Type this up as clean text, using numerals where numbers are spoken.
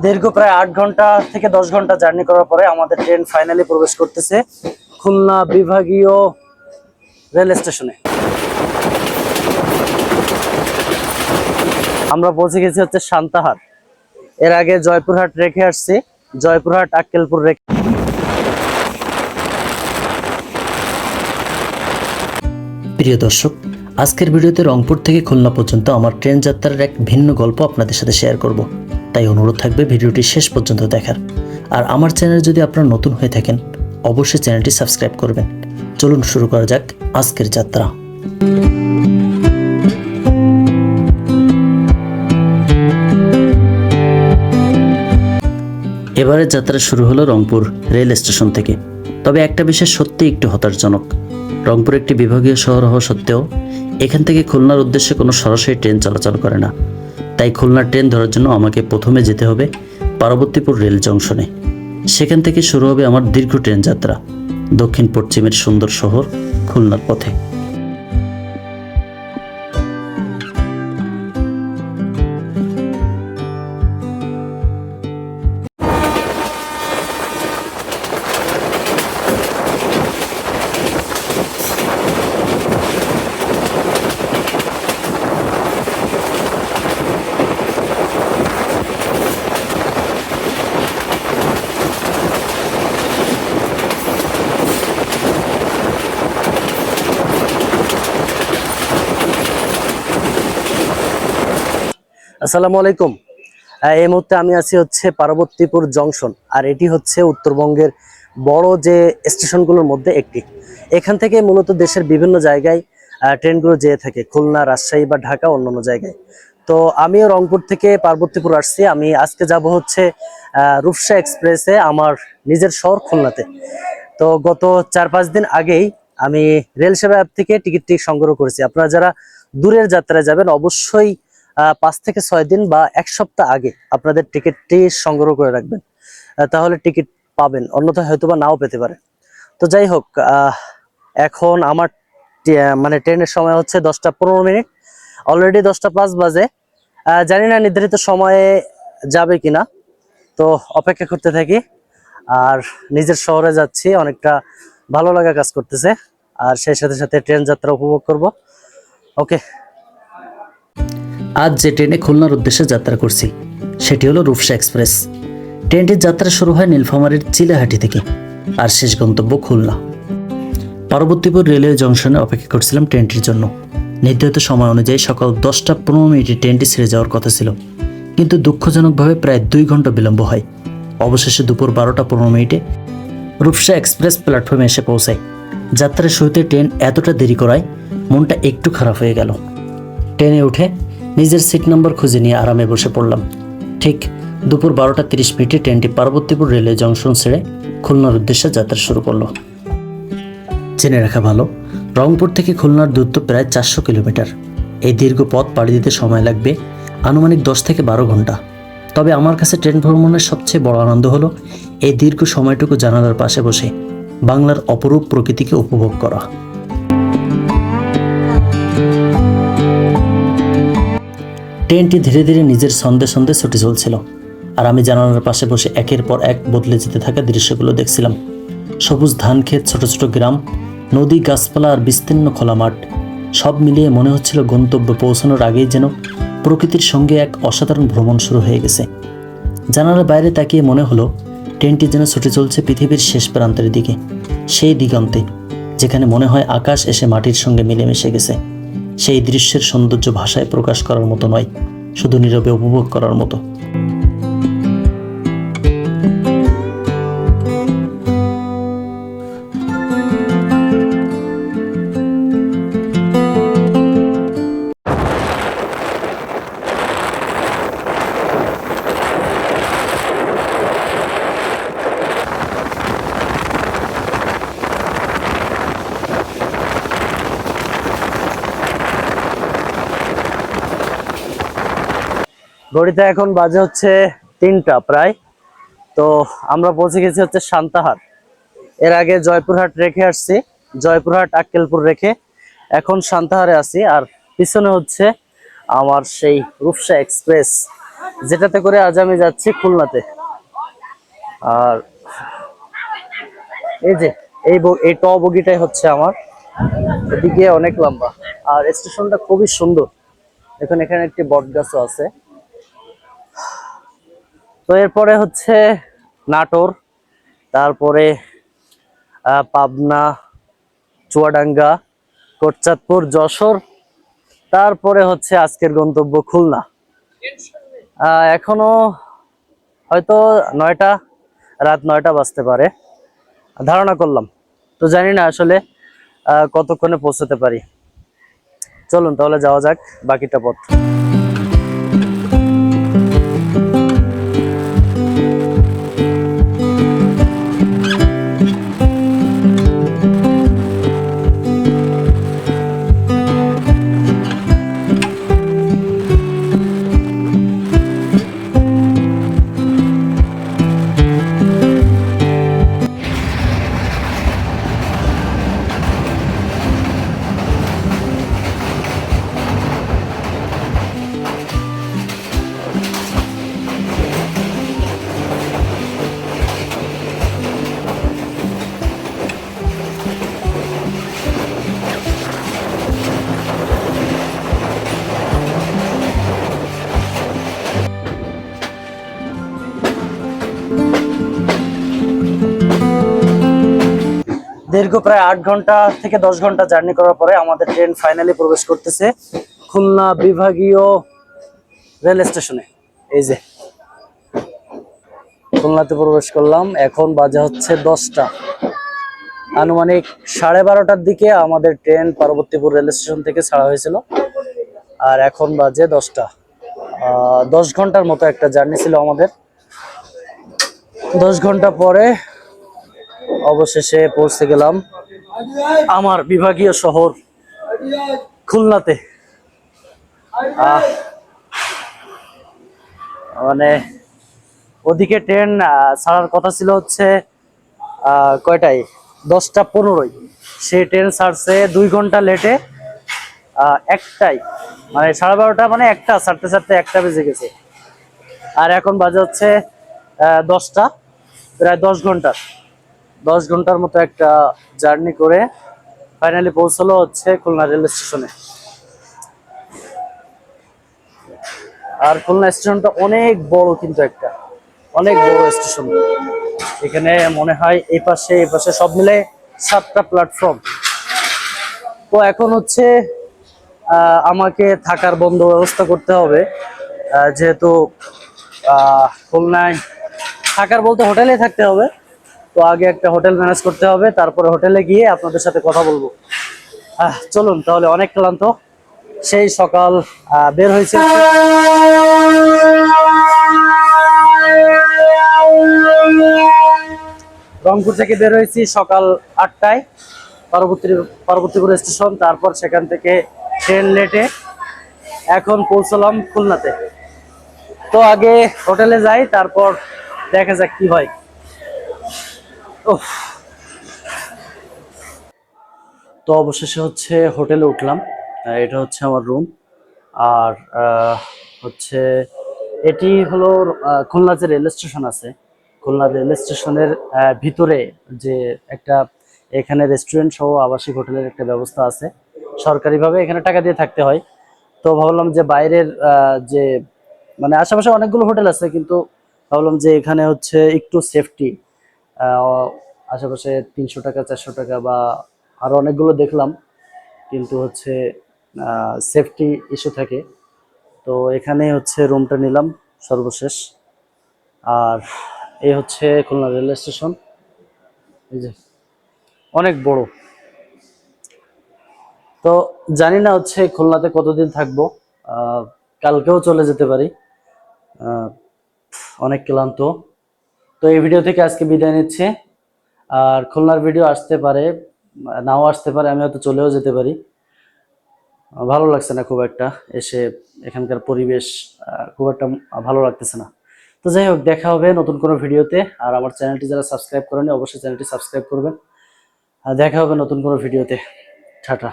দীর্ঘ প্রায় 8 ঘন্টা থেকে 10 ঘন্টা জার্নি করার পরে আমাদের ট্রেন ফাইনালি প্রবেশ করতেছে খুলনা বিভাগীয় রেল স্টেশনে। আমরা পৌঁছে গেছি হচ্ছে সান্তাহার। এর আগে জয়পুরহাট রেখে আসছি, জয়পুরহাট আক্কেলপুর রেখে। প্রিয় দর্শক, আজকের ভিডিওতে রংপুর থেকে খুলনা পর্যন্ত আমার ট্রেন যাত্রার এক ভিন্ন গল্প আপনাদের সাথে শেয়ার করব। তাই অনুরোধ থাকবে ভিডিওটি শেষ পর্যন্ত দেখার। আর আমার চ্যানেল যদি আপনারা নতুন হয়ে থাকেন, অবশ্যই চ্যানেলটি সাবস্ক্রাইব করবেন। চলুন শুরু করা যাক আজকের যাত্রা। এবারের যাত্রা শুরু হলো রংপুর রেল স্টেশন থেকে। তবে একটা বিষয় সত্যি একটু হতাশজনক। রংপুর একটি বিভাগীয় শহর হওয়া সত্ত্বেও এখান থেকে খুলনার উদ্দেশ্যে কোনো সরাসরি ট্রেন চলাচল করে না। তাই খুলনার ট্রেন ধরার জন্য আমাকে প্রথমে যেতে হবে পার্বতীপুর রেল জংশনে। সেখান থেকে শুরু হবে আমার দীর্ঘ ট্রেন যাত্রা দক্ষিণ পশ্চিমের সুন্দর শহর খুলনার পথে। আসসালামু আলাইকুম। এই মুহূর্তে আমি আছি হচ্ছে পার্বতীপুর জংশন, আর এটি হচ্ছে উত্তরবঙ্গের বড় যে স্টেশনগুলোর মধ্যে একটি। এখান থেকে মূলত দেশের বিভিন্ন জায়গায় ট্রেনগুলো যেয়ে থাকে, খুলনা, রাজশাহী বা ঢাকা, অন্যান্য জায়গায়। তো আমিও রংপুর থেকে পার্বতীপুর আসছি। আমি আজকে যাব হচ্ছে রূপসা এক্সপ্রেসে আমার নিজের শহর খুলনাতে। তো গত 4-5 দিন আগেই আমি রেল সেবা অ্যাপ থেকে টিকিটটি সংগ্রহ করেছি। আপনারা যারা দূরের যাত্রায় যাবেন অবশ্যই 5 থেকে 6 দিন বা 1 সপ্তাহ আগে আপনাদের টিকিটটি সংগ্রহ করে রাখবেন, তাহলে টিকিট পাবেন, অন্যথায় হয়তো বা নাও পেতে পারে। তো যাই হোক, এখন আমার মানে ট্রেনের সময় হচ্ছে 10:15। অলরেডি 10:05 বাজে। জানি না নির্ধারিত সময়ে যাবে কিনা, তো অপেক্ষা করতে থাকি। আর নিজের শহরে যাচ্ছি, অনেকটা ভালো লাগা কাজ করতেছে, আর সেই সাথে সাথে ট্রেন যাত্রা উপভোগ করব। ওকে। আজ যে ট্রেনে খুলনার উদ্দেশ্যে যাত্রা করছি সেটি হলো রূপসা এক্সপ্রেস। ট্রেনটির যাত্রা শুরু হয় নীলফামারীর চিলাহাটি থেকে, আর শেষ গন্তব্য খুলনা। পার্বতীপুর রেলওয়ে জংশনে অপেক্ষা করছিলাম ট্রেনটির জন্য। নির্ধারিত সময় অনুযায়ী সকাল 10:15 ট্রেনটি ছেড়ে যাওয়ার কথা ছিল, কিন্তু দুঃখজনকভাবে প্রায় 2 ঘন্টা বিলম্ব হয়। অবশেষে দুপুর 12:15 রূপসা এক্সপ্রেস প্ল্যাটফর্মে এসে পৌঁছায়। যাত্রার শুরুতে ট্রেন এতটা দেরি করায় মনটা একটু খারাপ হয়ে গেল। ট্রেনে উঠে নিজের সিট নাম্বার খুঁজে নিয়ে আরামে বসে পড়লাম। ঠিক দুপুর 12:30 ট্রেনটি পার্বতীপুর রেলওয়ে জংশন ছেড়ে খুলনার উদ্দেশ্যে যাত্রা শুরু করলো। জেনে রাখা ভালো, রংপুর থেকে খুলনার দূরত্ব প্রায় 400 কিলোমিটার। এই দীর্ঘ পথ পাড়ি দিতে সময় লাগবে আনুমানিক 10 থেকে 12 ঘন্টা। তবে আমার কাছে ট্রেন ভ্রমণের সবচেয়ে বড় আনন্দ হলো এই দীর্ঘ সময়টুকু জানালার পাশে বসে বাংলার অপরূপ প্রকৃতিকে উপভোগ করা। ট্রেনটি ধীরে ধীরে নিজের ছন্দে ছন্দে ছুটে চলছিল, আর আমি জানালার পাশে বসে একের পর এক বদলে যেতে থাকা দৃশ্যগুলো দেখছিলাম। সবুজ ধান ক্ষেত, ছোট ছোট গ্রাম, নদী, গাছপালা আর বিস্তীর্ণ খোলা মাঠ, সব মিলিয়ে মনে হচ্ছিল গন্তব্যে পৌঁছানোর আগেই যেন প্রকৃতির সঙ্গে এক অসাধারণ ভ্রমণ শুরু হয়ে গেছে। জানালার বাইরে তাকিয়ে মনে হলো ট্রেনটি যেন ছুটে চলছে পৃথিবীর শেষ প্রান্তের দিকে, সেই দিগন্তে যেখানে মনে হয় আকাশ এসে মাটির সঙ্গে মিলেমিশে গেছে। সেই দৃশ্যের সৌন্দর্য ভাষায় প্রকাশ করার মতো নয়, শুধু নীরবে উপভোগ করার মতো। ঘড়িতে এখন বাজে হচ্ছে 3টা প্রায়। তো আমরা পৌঁছে গেছি হচ্ছে সান্তাহার। এর আগে জয়পুরহাট রেখে আসছি, জয়পুরহাট আক্কেলপুর রেখে এখন সান্তাহারে আছি। আর পিছনে হচ্ছে আমার সেই রূপসা এক্সপ্রেস যেটাতে করে আজ আমি যাচ্ছি খুলনাতে। আর এই যে এই ট বগিটাই হচ্ছে আমার, এদিকে অনেক লম্বা। আর স্টেশনটা খুবই সুন্দর, দেখুন এখানে একটি বট গাছও আছে। তো এরপরে হচ্ছে নাটোর, তারপরে পাবনা, চুয়াডাঙ্গা, কোটচাঁদপুর, যশোর, তারপরে হচ্ছে আজকের গন্তব্য খুলনা। এখনো হয়তো 9টা, রাত 9টা বাজতে পারে ধারণা করলাম। তো জানি না আসলে কতক্ষণে পৌঁছতে পারি। চলুন তাহলে যাওয়া যাক বাকিটা পথ। দীর্ঘ প্রায় 8 ঘন্টা থেকে 10 ঘন্টা জার্নি করার পরে আমাদের ট্রেন ফাইনালি প্রবেশ করতেছে খুলনা বিভাগীয় রেল স্টেশনে। এই যে খুলনাতে প্রবেশ করলাম, এখন বাজে হচ্ছে 10টা। আনুমানিক 12:30টার দিকে আমাদের ট্রেন পার্বতীপুর রেল স্টেশন থেকে ছাড়া হয়েছিল, আর এখন বাজে 10টা। 10 ঘন্টার মতো একটা জার্নি ছিল আমাদের। 10 ঘন্টা পরে অবশেষে পৌঁছে গেলাম আমার বিভাগীয় শহর খুলনাতে। মানে ওদিকে ট্রেন ছাড়ার কথা ছিল হচ্ছে কয়টায়, 10টা 15, সে ট্রেন ছাড়ছে 2 ঘন্টা লেটে, একটাই, মানে 12:30, মানে একটা ছাড়তে ছাড়তে 1টা বেজে গেছে। আর এখন বাজে হচ্ছে 10টা, প্রায় 10 ঘন্টার মতো একটা জার্নি করে ফাইনালি পৌঁছলো হচ্ছে খুলনা রেল স্টেশনে। আর খুলনা স্টেশনটা অনেক বড়, কিন্তু একটা অনেক বড় স্টেশন। এখানে মনে হয় এই পাশে সব মিলে 7টা প্ল্যাটফর্ম। তো এখন হচ্ছে আমাকে থাকার বন্ধ ব্যবস্থা করতে হবে, যেহেতু খুলনায় থাকার বলতে হোটেলে থাকতে হবে। তো আগে একটা হোটেল ম্যানেজ করতে হবে, তারপরে হোটেলে গিয়ে আপনাদের সাথে কথা বলবো। চলুন তাহলে, অনেক ক্লান্ত, সেই সকাল বের হয়েছে রংপুর থেকে, বের হয়েছি সকাল 8টায় পার্বতীপুর স্টেশন, তারপর সেখান থেকে ট্রেন লেটে এখন পৌঁছলাম খুলনাতে। তো আগে হোটেলে যাই, তারপর দেখা যাক কি হয়। তো অবশেষে হচ্ছে হোটেলে উঠলাম। এটা হচ্ছে আমার রুম। আর হচ্ছে এটি হলো খুলনা যে রেল স্টেশন আছে, খুলনা রেল স্টেশনের ভিতরে যে একটা, এখানে রেস্টুরেন্ট সহ আবাসিক হোটেলের একটা ব্যবস্থা আছে সরকারিভাবে, এখানে টাকা দিয়ে থাকতে হয়। তো ভাবলাম যে বাইরের যে, মানে আশেপাশে অনেকগুলো হোটেল আছে, কিন্তু ভাবলাম যে এখানে হচ্ছে একটু সেফটি, আশেপাশে 300 টাকা 400 টাকা বা আরো অনেকগুলো দেখলাম, কিন্তু হচ্ছে সেফটি ইস্যু থাকে। তো এখানে হচ্ছে রুমটা নিলাম সর্বশেষ। আর এই হচ্ছে খুলনা রেল স্টেশন, এই যে অনেক বড়। তো জানি না হচ্ছে খুলনাতে কতদিন থাকবো, কালকেও চলে যেতে পারি। অনেক ক্লান্ত। তো এই ভিডিও থেকে আজকে বিদায় নিচ্ছি। আর খুলনার ভিডিও আসতে পারে, নাও আসতে পারে, আমি হয়তো চলেও যেতে পারি। ভালো লাগছে না খুব একটা এসে, এখানকার পরিবেশ খুব একটা ভালো লাগতেছে না। তো যাই হোক, দেখা হবে নতুন কোনো ভিডিওতে। আর আমার চ্যানেলটি যারা সাবস্ক্রাইব করেনি, অবশ্যই চ্যানেলটি সাবস্ক্রাইব করবেন। দেখা হবে নতুন কোনো ভিডিওতে। টাটা।